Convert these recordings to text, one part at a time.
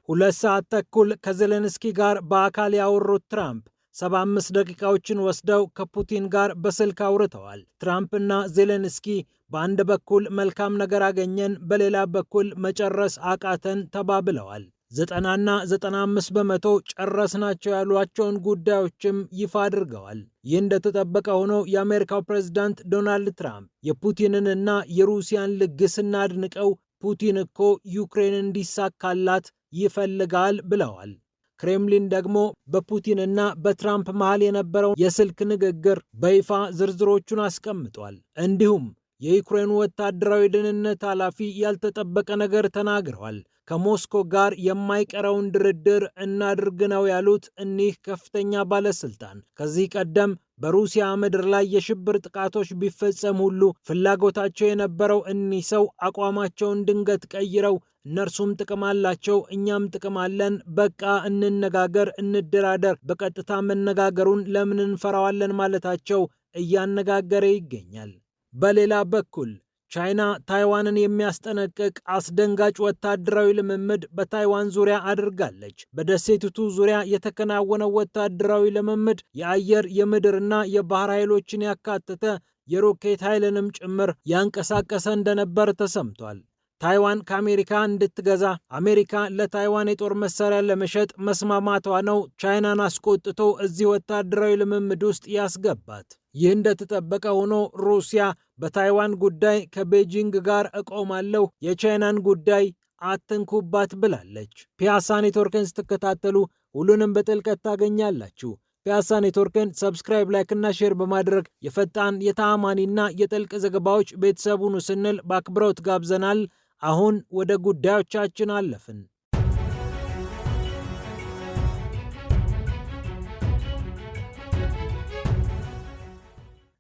2 ሰዓት ተኩል ከዜሌንስኪ ጋር በአካል ያወሩት ትራምፕ 75 ደቂቃዎችን ወስደው ከፑቲን ጋር በስልክ አውርተዋል። ትራምፕ እና ዜሌንስኪ በአንድ በኩል መልካም ነገር አገኘን፣ በሌላ በኩል መጨረስ አቃተን ተባብለዋል። 90ና 95 በመቶ ጨረስናቸው ያሏቸውን ጉዳዮችም ይፋ አድርገዋል። ይህ እንደተጠበቀ ሆኖ የአሜሪካው ፕሬዝዳንት ዶናልድ ትራምፕ የፑቲንንና የሩሲያን ልግስና አድንቀው ፑቲን እኮ ዩክሬን እንዲሳካላት ይፈልጋል ብለዋል። ክሬምሊን ደግሞ በፑቲንና በትራምፕ መሃል የነበረው የስልክ ንግግር በይፋ ዝርዝሮቹን አስቀምጧል። እንዲሁም የዩክሬኑ ወታደራዊ ደህንነት ኃላፊ ያልተጠበቀ ነገር ተናግረዋል። ከሞስኮ ጋር የማይቀረውን ድርድር እናድርግ ነው ያሉት እኒህ ከፍተኛ ባለስልጣን ከዚህ ቀደም በሩሲያ ምድር ላይ የሽብር ጥቃቶች ቢፈጸም ሁሉ ፍላጎታቸው የነበረው እኒህ ሰው አቋማቸውን ድንገት ቀይረው እነርሱም ጥቅም አላቸው፣ እኛም ጥቅም አለን፣ በቃ እንነጋገር፣ እንደራደር፣ በቀጥታ መነጋገሩን ለምን እንፈራዋለን ማለታቸው እያነጋገረ ይገኛል። በሌላ በኩል ቻይና ታይዋንን የሚያስጠነቅቅ አስደንጋጭ ወታደራዊ ልምምድ በታይዋን ዙሪያ አድርጋለች። በደሴቲቱ ዙሪያ የተከናወነው ወታደራዊ ልምምድ የአየር የምድርና የባህር ኃይሎችን ያካተተ የሮኬት ኃይልንም ጭምር ያንቀሳቀሰ እንደነበር ተሰምቷል። ታይዋን ከአሜሪካ እንድትገዛ አሜሪካ ለታይዋን የጦር መሳሪያ ለመሸጥ መስማማቷ ነው ቻይናን አስቆጥቶ እዚህ ወታደራዊ ልምምድ ውስጥ ያስገባት። ይህ እንደተጠበቀ ሆኖ ሩሲያ በታይዋን ጉዳይ ከቤጂንግ ጋር እቆማለሁ፣ የቻይናን ጉዳይ አትንኩባት ብላለች። ፒያሳ ኔትወርክን ስትከታተሉ ሁሉንም በጥልቀት ታገኛላችሁ። ፒያሳ ኔትወርክን ሰብስክራይብ፣ ላይክ እና ሼር በማድረግ የፈጣን የተአማኒና የጥልቅ ዘገባዎች ቤተሰቡን ስንል በአክብሮት ጋብዘናል። አሁን ወደ ጉዳዮቻችን አለፍን።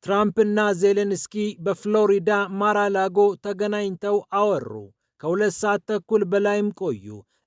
ትራምፕ እና ዜሌንስኪ በፍሎሪዳ ማራላጎ ተገናኝተው አወሩ። ከ2 ሰዓት ተኩል በላይም ቆዩ።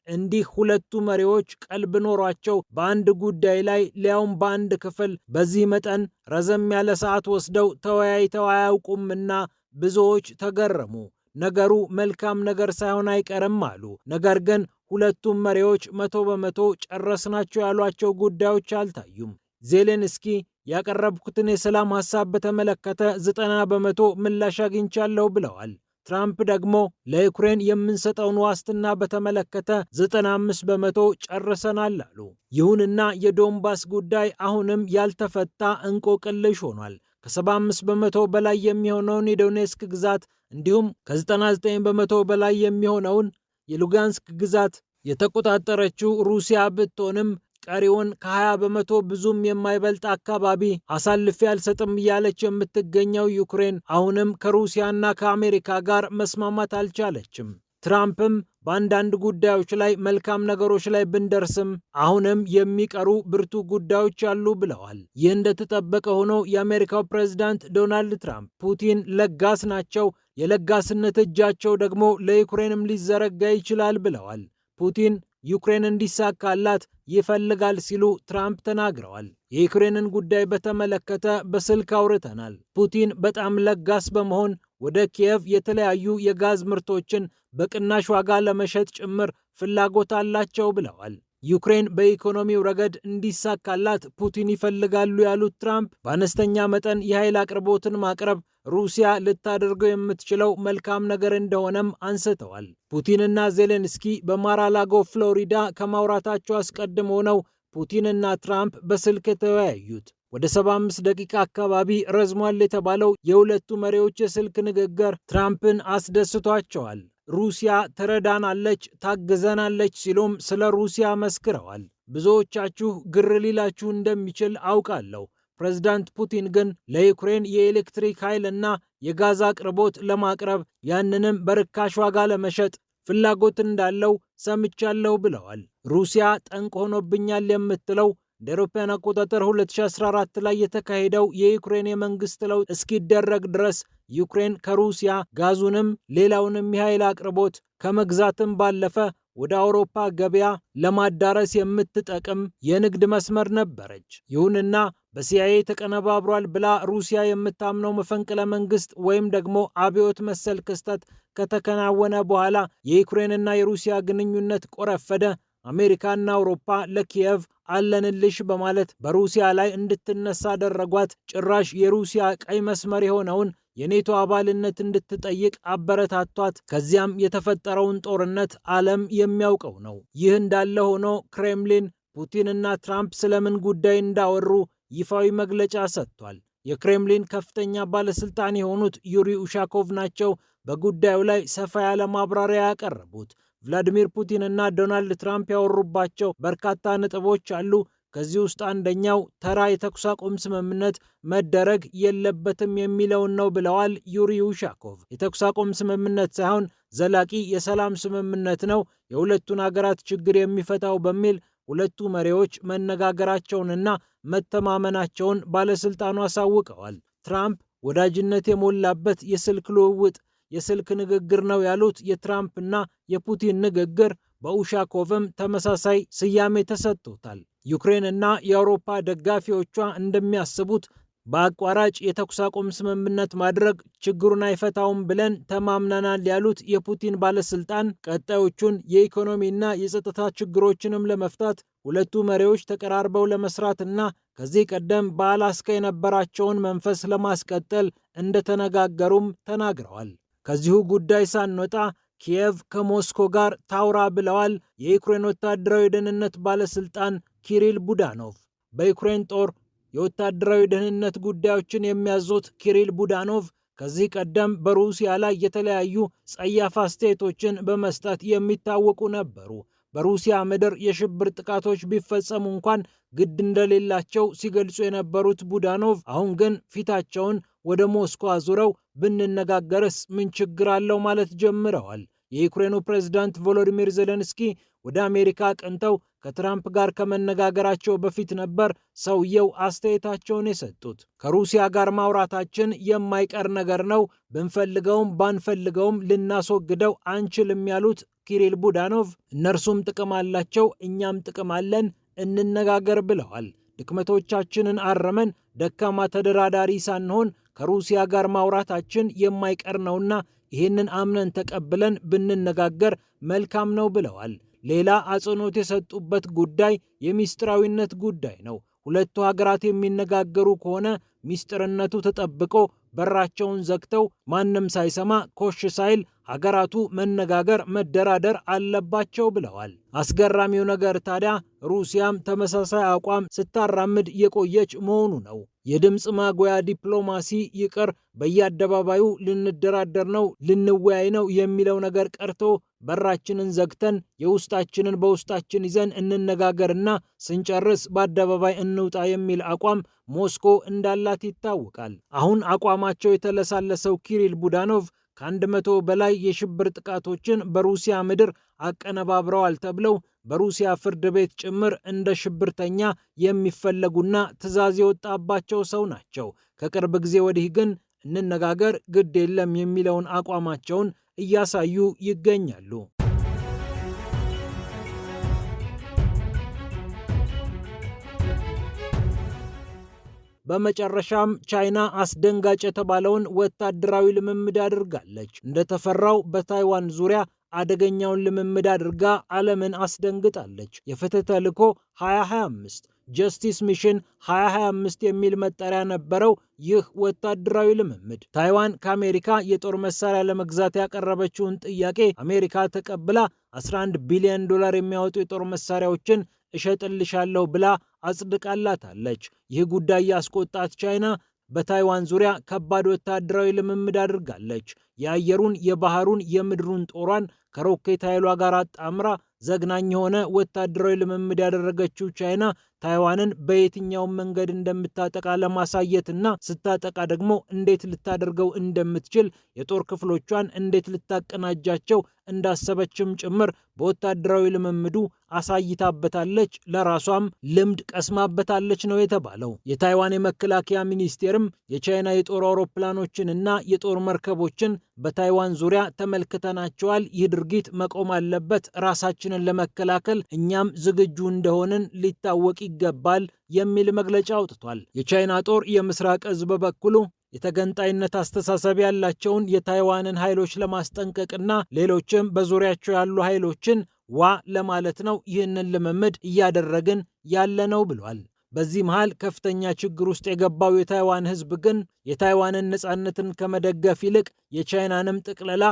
እንዲህ ሁለቱ መሪዎች ቀልብ ኖሯቸው በአንድ ጉዳይ ላይ ሊያውም በአንድ ክፍል በዚህ መጠን ረዘም ያለ ሰዓት ወስደው ተወያይተው አያውቁምና ብዙዎች ተገረሙ። ነገሩ መልካም ነገር ሳይሆን አይቀርም አሉ። ነገር ግን ሁለቱም መሪዎች 100% ጨረስናቸው ያሏቸው ጉዳዮች አልታዩም። ዜሌንስኪ ያቀረብኩትን የሰላም ሐሳብ በተመለከተ 90% ምላሽ አግኝቻለሁ ብለዋል። ትራምፕ ደግሞ ለዩክሬን የምንሰጠውን ዋስትና በተመለከተ 95% ጨርሰናል አሉ። ይሁንና የዶንባስ ጉዳይ አሁንም ያልተፈታ እንቆቅልሽ ሆኗል። ከ75% በላይ የሚሆነውን የዶኔስክ ግዛት እንዲሁም ከ99% በላይ የሚሆነውን የሉጋንስክ ግዛት የተቆጣጠረችው ሩሲያ ብትሆንም ቀሪውን ከ20% ብዙም የማይበልጥ አካባቢ አሳልፌ አልሰጥም እያለች የምትገኘው ዩክሬን አሁንም ከሩሲያና ከአሜሪካ ጋር መስማማት አልቻለችም። ትራምፕም በአንዳንድ ጉዳዮች ላይ መልካም ነገሮች ላይ ብንደርስም አሁንም የሚቀሩ ብርቱ ጉዳዮች አሉ ብለዋል። ይህ እንደተጠበቀ ሆኖ የአሜሪካው ፕሬዝዳንት ዶናልድ ትራምፕ ፑቲን ለጋስ ናቸው፣ የለጋስነት እጃቸው ደግሞ ለዩክሬንም ሊዘረጋ ይችላል ብለዋል። ፑቲን ዩክሬን እንዲሳካላት ይፈልጋል ሲሉ ትራምፕ ተናግረዋል። የዩክሬንን ጉዳይ በተመለከተ በስልክ አውርተናል። ፑቲን በጣም ለጋስ በመሆን ወደ ኪየቭ የተለያዩ የጋዝ ምርቶችን በቅናሽ ዋጋ ለመሸጥ ጭምር ፍላጎት አላቸው ብለዋል። ዩክሬን በኢኮኖሚው ረገድ እንዲሳካላት ፑቲን ይፈልጋሉ ያሉት ትራምፕ በአነስተኛ መጠን የኃይል አቅርቦትን ማቅረብ ሩሲያ ልታደርገው የምትችለው መልካም ነገር እንደሆነም አንስተዋል። ፑቲንና ዜሌንስኪ በማራላጎ ፍሎሪዳ ከማውራታቸው አስቀድሞ ነው ፑቲንና ትራምፕ በስልክ የተወያዩት። ወደ 75 ደቂቃ አካባቢ ረዝሟል የተባለው የሁለቱ መሪዎች የስልክ ንግግር ትራምፕን አስደስቷቸዋል። ሩሲያ ትረዳናለች፣ ታግዘናለች ሲሉም ስለ ሩሲያ መስክረዋል። ብዙዎቻችሁ ግር ሊላችሁ እንደሚችል አውቃለሁ። ፕሬዝዳንት ፑቲን ግን ለዩክሬን የኤሌክትሪክ ኃይልና የጋዝ አቅርቦት ለማቅረብ ያንንም በርካሽ ዋጋ ለመሸጥ ፍላጎት እንዳለው ሰምቻለሁ ብለዋል። ሩሲያ ጠንቅ ሆኖብኛል የምትለው እንደ አውሮፓውያን አቆጣጠር 2014 ላይ የተካሄደው የዩክሬን የመንግስት ለውጥ እስኪደረግ ድረስ ዩክሬን ከሩሲያ ጋዙንም ሌላውንም የኃይል አቅርቦት ከመግዛትም ባለፈ ወደ አውሮፓ ገበያ ለማዳረስ የምትጠቅም የንግድ መስመር ነበረች። ይሁንና በሲአይኤ ተቀነባብሯል ብላ ሩሲያ የምታምነው መፈንቅለ መንግስት ወይም ደግሞ አብዮት መሰል ክስተት ከተከናወነ በኋላ የዩክሬንና የሩሲያ ግንኙነት ቆረፈደ። አሜሪካና አውሮፓ ለኪየቭ አለንልሽ በማለት በሩሲያ ላይ እንድትነሳ አደረጓት። ጭራሽ የሩሲያ ቀይ መስመር የሆነውን የኔቶ አባልነት እንድትጠይቅ አበረታቷት። ከዚያም የተፈጠረውን ጦርነት ዓለም የሚያውቀው ነው። ይህ እንዳለ ሆኖ ክሬምሊን ፑቲንና ትራምፕ ስለምን ጉዳይ እንዳወሩ ይፋዊ መግለጫ ሰጥቷል። የክሬምሊን ከፍተኛ ባለስልጣን የሆኑት ዩሪ ኡሻኮቭ ናቸው በጉዳዩ ላይ ሰፋ ያለ ማብራሪያ ያቀረቡት። ቭላዲሚር ፑቲን እና ዶናልድ ትራምፕ ያወሩባቸው በርካታ ነጥቦች አሉ። ከዚህ ውስጥ አንደኛው ተራ የተኩስ አቁም ስምምነት መደረግ የለበትም የሚለውን ነው ብለዋል ዩሪ ኡሻኮቭ። የተኩስ አቁም ስምምነት ሳይሆን ዘላቂ የሰላም ስምምነት ነው የሁለቱን ሀገራት ችግር የሚፈታው በሚል ሁለቱ መሪዎች መነጋገራቸውንና መተማመናቸውን ባለስልጣኑ አሳውቀዋል። ትራምፕ ወዳጅነት የሞላበት የስልክ ልውውጥ የስልክ ንግግር ነው ያሉት የትራምፕና የፑቲን ንግግር በኡሻኮቭም ተመሳሳይ ስያሜ ተሰጥቶታል። ዩክሬን እና የአውሮፓ ደጋፊዎቿ እንደሚያስቡት በአቋራጭ የተኩስ አቁም ስምምነት ማድረግ ችግሩን አይፈታውም ብለን ተማምነናል ያሉት የፑቲን ባለስልጣን ቀጣዮቹን የኢኮኖሚና የጸጥታ ችግሮችንም ለመፍታት ሁለቱ መሪዎች ተቀራርበው ለመስራትና ከዚህ ቀደም በአላስካ የነበራቸውን መንፈስ ለማስቀጠል እንደተነጋገሩም ተናግረዋል። ከዚሁ ጉዳይ ሳንወጣ ኪየቭ ከሞስኮ ጋር ታውራ ብለዋል የዩክሬን ወታደራዊ ደህንነት ባለስልጣን ኪሪል ቡዳኖቭ። በዩክሬን ጦር የወታደራዊ ደህንነት ጉዳዮችን የሚያዙት ኪሪል ቡዳኖቭ ከዚህ ቀደም በሩሲያ ላይ የተለያዩ ጸያፍ አስተያየቶችን በመስጠት የሚታወቁ ነበሩ። በሩሲያ ምድር የሽብር ጥቃቶች ቢፈጸሙ እንኳን ግድ እንደሌላቸው ሲገልጹ የነበሩት ቡዳኖቭ አሁን ግን ፊታቸውን ወደ ሞስኮ አዙረው ብንነጋገርስ ምን ችግር አለው ማለት ጀምረዋል። የዩክሬኑ ፕሬዝዳንት ቮሎዲሚር ዜሌንስኪ ወደ አሜሪካ አቅንተው ከትራምፕ ጋር ከመነጋገራቸው በፊት ነበር ሰውየው አስተያየታቸውን የሰጡት። ከሩሲያ ጋር ማውራታችን የማይቀር ነገር ነው፣ ብንፈልገውም ባንፈልገውም ልናስወግደው አንችልም ያሉት ኪሪል ቡዳኖቭ እነርሱም ጥቅም አላቸው፣ እኛም ጥቅም አለን፣ እንነጋገር ብለዋል። ድክመቶቻችንን አረመን ደካማ ተደራዳሪ ሳንሆን ከሩሲያ ጋር ማውራታችን የማይቀር ነውና ይህንን አምነን ተቀብለን ብንነጋገር መልካም ነው ብለዋል። ሌላ አጽንኦት የሰጡበት ጉዳይ የሚስጥራዊነት ጉዳይ ነው። ሁለቱ ሀገራት የሚነጋገሩ ከሆነ ሚስጥርነቱ ተጠብቆ በራቸውን ዘግተው ማንም ሳይሰማ ኮሽ ሳይል ሀገራቱ መነጋገር መደራደር አለባቸው ብለዋል። አስገራሚው ነገር ታዲያ ሩሲያም ተመሳሳይ አቋም ስታራምድ የቆየች መሆኑ ነው። የድምፅ ማጉያ ዲፕሎማሲ ይቅር፣ በየአደባባዩ ልንደራደር ነው ልንወያይ ነው የሚለው ነገር ቀርቶ በራችንን ዘግተን የውስጣችንን በውስጣችን ይዘን እንነጋገርና ስንጨርስ በአደባባይ እንውጣ የሚል አቋም ሞስኮ እንዳላት ይታወቃል። አሁን አቋማቸው የተለሳለሰው ኪሪል ቡዳኖቭ ከ100 በላይ የሽብር ጥቃቶችን በሩሲያ ምድር አቀነባብረዋል ተብለው በሩሲያ ፍርድ ቤት ጭምር እንደ ሽብርተኛ የሚፈለጉና ትዕዛዝ የወጣባቸው ሰው ናቸው። ከቅርብ ጊዜ ወዲህ ግን እንነጋገር ግድ የለም የሚለውን አቋማቸውን እያሳዩ ይገኛሉ። በመጨረሻም ቻይና አስደንጋጭ የተባለውን ወታደራዊ ልምምድ አድርጋለች። እንደተፈራው በታይዋን ዙሪያ አደገኛውን ልምምድ አድርጋ ዓለምን አስደንግጣለች። የፍትህ ተልዕኮ 2025 ጀስቲስ ሚሽን 2025 የሚል መጠሪያ ነበረው። ይህ ወታደራዊ ልምምድ ታይዋን ከአሜሪካ የጦር መሳሪያ ለመግዛት ያቀረበችውን ጥያቄ አሜሪካ ተቀብላ $11 ቢሊዮን የሚያወጡ የጦር መሳሪያዎችን እሸጥልሻለሁ ብላ አጽድቃላታለች። ይህ ጉዳይ ያስቆጣት ቻይና በታይዋን ዙሪያ ከባድ ወታደራዊ ልምምድ አድርጋለች። የአየሩን፣ የባህሩን፣ የምድሩን ጦሯን ከሮኬት ኃይሏ ጋር አጣምራ ዘግናኝ የሆነ ወታደራዊ ልምምድ ያደረገችው ቻይና ታይዋንን በየትኛውም መንገድ እንደምታጠቃ ለማሳየትና ስታጠቃ ደግሞ እንዴት ልታደርገው እንደምትችል የጦር ክፍሎቿን እንዴት ልታቀናጃቸው እንዳሰበችም ጭምር በወታደራዊ ልምምዱ አሳይታበታለች። ለራሷም ልምድ ቀስማበታለች ነው የተባለው። የታይዋን የመከላከያ ሚኒስቴርም የቻይና የጦር አውሮፕላኖችንና የጦር መርከቦችን በታይዋን ዙሪያ ተመልክተናቸዋል። ይህ ድርጊት መቆም አለበት። ራሳችንን ለመከላከል እኛም ዝግጁ እንደሆንን ሊታወቅ ይገባል የሚል መግለጫ አውጥቷል። የቻይና ጦር የምስራቅ እዝ በበኩሉ የተገንጣይነት አስተሳሰብ ያላቸውን የታይዋንን ኃይሎች ለማስጠንቀቅና ሌሎችም በዙሪያቸው ያሉ ኃይሎችን ዋ ለማለት ነው ይህንን ልምምድ እያደረግን ያለነው ብሏል። በዚህ መሃል ከፍተኛ ችግር ውስጥ የገባው የታይዋን ሕዝብ ግን የታይዋንን ነፃነትን ከመደገፍ ይልቅ የቻይናንም ጥቅለላ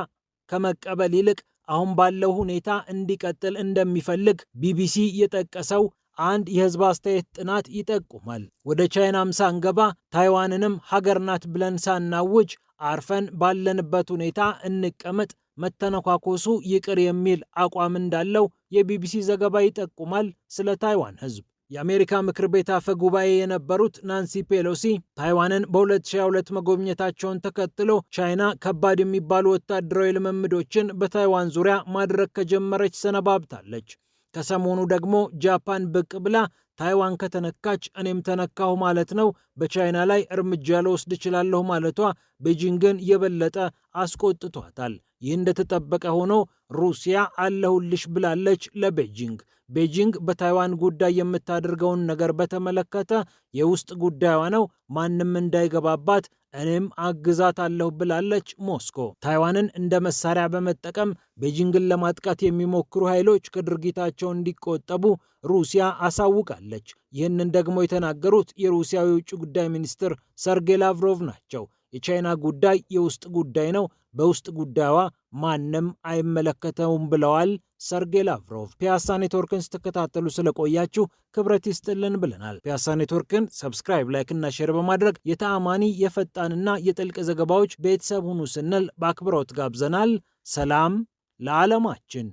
ከመቀበል ይልቅ አሁን ባለው ሁኔታ እንዲቀጥል እንደሚፈልግ ቢቢሲ የጠቀሰው አንድ የህዝብ አስተያየት ጥናት ይጠቁማል። ወደ ቻይናም ሳንገባ ታይዋንንም ሀገር ናት ብለን ሳናውጅ አርፈን ባለንበት ሁኔታ እንቀመጥ፣ መተነኳኮሱ ይቅር የሚል አቋም እንዳለው የቢቢሲ ዘገባ ይጠቁማል። ስለ ታይዋን ህዝብ የአሜሪካ ምክር ቤት አፈ ጉባኤ የነበሩት ናንሲ ፔሎሲ ታይዋንን በ2022 መጎብኘታቸውን ተከትሎ ቻይና ከባድ የሚባሉ ወታደራዊ ልምምዶችን በታይዋን ዙሪያ ማድረግ ከጀመረች ሰነባብታለች። ከሰሞኑ ደግሞ ጃፓን ብቅ ብላ ታይዋን ከተነካች እኔም ተነካሁ ማለት ነው፣ በቻይና ላይ እርምጃ ልወስድ እችላለሁ ማለቷ ቤጂንግን የበለጠ አስቆጥቷታል። ይህ እንደተጠበቀ ሆኖ ሩሲያ አለሁልሽ ብላለች ለቤጂንግ። ቤጂንግ በታይዋን ጉዳይ የምታደርገውን ነገር በተመለከተ የውስጥ ጉዳዩዋ ነው፣ ማንም እንዳይገባባት እኔም አግዛት አለሁ ብላለች ሞስኮ። ታይዋንን እንደ መሳሪያ በመጠቀም ቤጂንግን ለማጥቃት የሚሞክሩ ኃይሎች ከድርጊታቸው እንዲቆጠቡ ሩሲያ አሳውቃለች። ይህንን ደግሞ የተናገሩት የሩሲያው የውጭ ጉዳይ ሚኒስትር ሰርጌይ ላቭሮቭ ናቸው። የቻይና ጉዳይ የውስጥ ጉዳይ ነው፣ በውስጥ ጉዳዩዋ ማንም አይመለከተውም ብለዋል ሰርጌይ ላቭሮቭ። ፒያሳ ኔትወርክን ስትከታተሉ ስለቆያችሁ ክብረት ይስጥልን ብለናል። ፒያሳ ኔትወርክን ሰብስክራይብ፣ ላይክ እና ሼር በማድረግ የተአማኒ የፈጣንና የጥልቅ ዘገባዎች ቤተሰብ ሁኑ ስንል በአክብሮት ጋብዘናል። ሰላም ለዓለማችን።